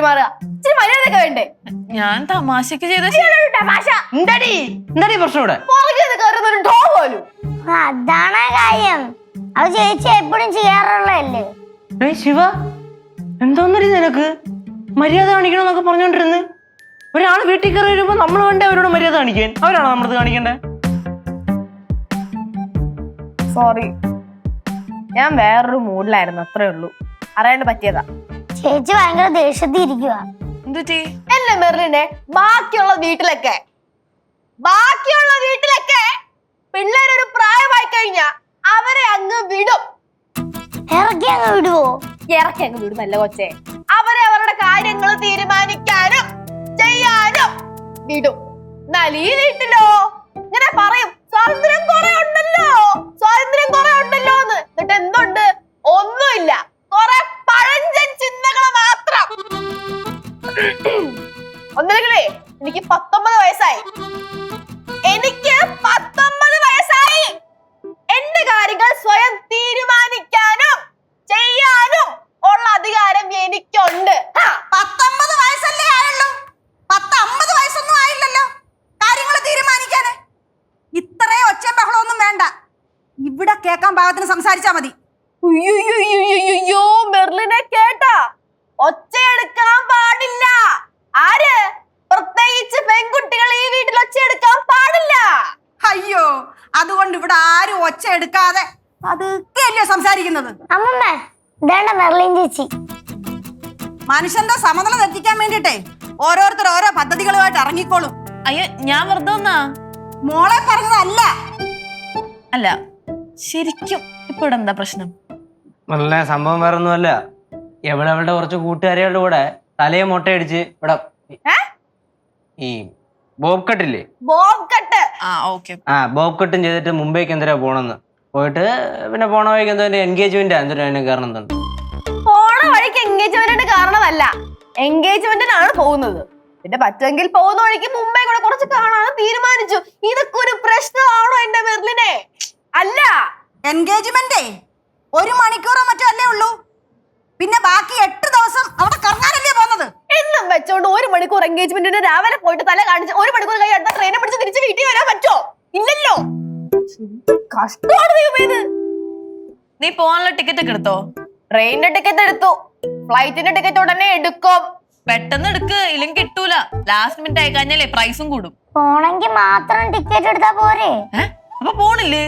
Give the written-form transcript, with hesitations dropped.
പെരുമാറുക? ഇച്ചിരി മര്യാദയൊക്കെ വേണ്ടേ? ഞാൻ തമാശക്ക് ചെയ്ത തമാശ. എന്താടി പ്രശ്നം ഇവിടെ? പോലും അതാണ് കാര്യം. അത് ചേച്ചി എപ്പോഴും ചെയ്യാറുള്ളതല്ലേ. ശിവ, എന്തോന്നടി നിനക്ക്? മര്യാദ കാണിക്കണമെന്നൊക്കെ പറഞ്ഞോണ്ടിരുന്ന് ഒരാൾ വീട്ടിൽ കയറി വരുമ്പോ നമ്മൾ വേണ്ടേ അവരോട് മര്യാദ കാണിക്കാൻ? അവരാണോ നമ്മളത് കാണിക്കണ്ടേ? സോറി, ഞാൻ വേറൊരു മൂഡിലായിരുന്നു, അത്രേ ഉള്ളൂ. അറിയാണ്ട് പറ്റിയതാ. ചേച്ചി ഭയങ്കര ദേഷ്യത്തിൽ ഇരിക്കുക. എന്തുറ്റി? എന്നെ മെറിലിനെ ബാക്കിയുള്ള വീട്ടിലൊക്കെ പിള്ളേരൊരു പ്രായമായി കഴിഞ്ഞാ അവരെ അങ്ങ് വിടും. ഇറക്കി അങ്ങ് വിടുവോ? ഇറക്കി അങ്ങ് വിടുന്നല്ല കൊച്ചേ, അവരെ അവരുടെ കാര്യങ്ങൾ തീരുമാനിക്കാനും ചെയ്യാനും വിടും. എന്നാൽ ഈ വീട്ടിലോ ഇങ്ങനെ പറയും സ്വാതന്ത്ര്യം കുറെ ഉണ്ടല്ലോ എന്ന്. എന്നിട്ട് എന്തുണ്ട്? ഒന്നുമില്ല, കുറെ പഴഞ്ചൻ ചിന്തകൾ മാത്രം. ഒന്നില്ലെങ്കിലേ എനിക്ക് 19 വയസ്സായി. എന്റെ കാര്യങ്ങൾ സ്വയം തീരുമാനിക്കാനും ചെയ്യാനും ഉള്ള അധികാരം എനിക്കുണ്ട്. 19 വയസ്സല്ലേ ആയുള്ളൂ? 50 വയസ്സൊന്നും ആയില്ലല്ലോ കാര്യങ്ങൾ തീരുമാനിക്കാന്. ഇത്രയും ഒച്ചയും ബഹളമൊന്നും വേണ്ട, ഇവിടെ കേൾക്കാൻ പാകത്തിന് സംസാരിച്ചാ മതി. അയ്യോ, മെർലിനെ കേട്ടാ? ഒച്ചയെടുക്കാൻ പാടില്ല. ആര്? പ്രത്യേകിച്ച് പെൺകുട്ടികൾ ഈ വീട്ടിൽ ഒച്ചയെടുക്കാൻ പാടില്ല. അയ്യോ, അതുകൊണ്ട് ഇവിടെ ആരും ഒച്ച എടുക്കാതെ അതൊക്കെയല്ലേ സംസാരിക്കുന്നത്. അമ്മമ്മ, ഇതാണ്ട മെർലിൻ ചേച്ചി. മനുഷ്യന്റെ സമനില തെറ്റിക്കാൻ വേണ്ടിട്ടേ ഓരോരുത്തർ ഓരോ പദ്ധതികളുമായിട്ട് ഇറങ്ങിക്കോളും. അയ്യോ, ഞാൻ വെറുതെ വന്നാ. മോളെ പറഞ്ഞതല്ല. അല്ല, ശരിക്കും ഇപ്പൊ ഇവിടെ എന്താ പ്രശ്നം? നല്ല സംഭവം വേറെ ഒന്നുമല്ല. അവളുടെ കുറച്ച് കൂട്ടുകാരികളുടെ കൂടെ തലയെ മുട്ടയടിച്ച് ഇവിടെ ഈ ബോബ് കട്ടില്ലേ, ബോബ് കട്ട്. ബോബ് കട്ടും ചെയ്തിട്ട് മുംബൈക്ക് എന്തിനാ പോണെന്ന് പോയിട്ട് പിന്നെ പോണ വഴിക്ക് എന്തോ എൻഗേജ്മെന്റ് എന്തിനാ കാരണം എന്താണ്? പോണ വഴിക്ക് എൻഗേജ്മെന്റിന് കാരണമല്ല, എൻഗേജ്മെന്റിനാണ് പോകുന്നത്. പിന്നെ പറ്റുമെങ്കിൽ പോകുന്ന വഴിക്ക് മുംബൈ കൂടെ കുറച്ച് കാണാൻ തീരുമാനിച്ചു. ഇതൊക്കെ ഒരു പ്രശ്നമാണോ എന്റെ മെർലിനെ? അല്ല, എൻഗേജ്മെന്റേ 1 മണിക്കൂറോ മറ്റോ അല്ലേ ഉള്ളൂ. പിന്നെ ബാക്കി 8 ദിവസം അവിടെ കറങ്ങാനല്ലേ പോകുന്നത്. എന്നും വെച്ചോണ്ട് 1 മണിക്കൂർ എൻഗേജ്മെന്റിന് രാവിലെ പോയിട്ട് തല കാണിച്ച് 1 മണിക്കൂർ കഴിഞ്ഞ് അടുത്ത ട്രെയിനെ പിടിച്ച് തിരിച്ച് വീട്ടിൽ വരാൻ പറ്റോ? ഇല്ലല്ലോ. കഷ്ടമാണ് ദൈവമേ ഇത്. നീ പോകാനുള്ള ടിക്കറ്റ് ഒക്കെ എടുത്തോ? ട്രെയിനിന്റെ ടിക്കറ്റ് എടുത്തു, ഫ്ലൈറ്റിന്റെ ടിക്കറ്റ് ഉടനെ എടുക്കും. പെട്ടെന്ന് എടുക്ക്, ഇല്ലെങ്കിൽ കിട്ടൂല. ലാസ്റ്റ് മിനിറ്റ് ആയി കഴിഞ്ഞാലേ പ്രൈസും കൂടും. പോണെങ്കിൽ മാത്രം ടിക്കറ്റ് എടുത്താ പോരെ? അപ്പൊ പോണില്ലേ?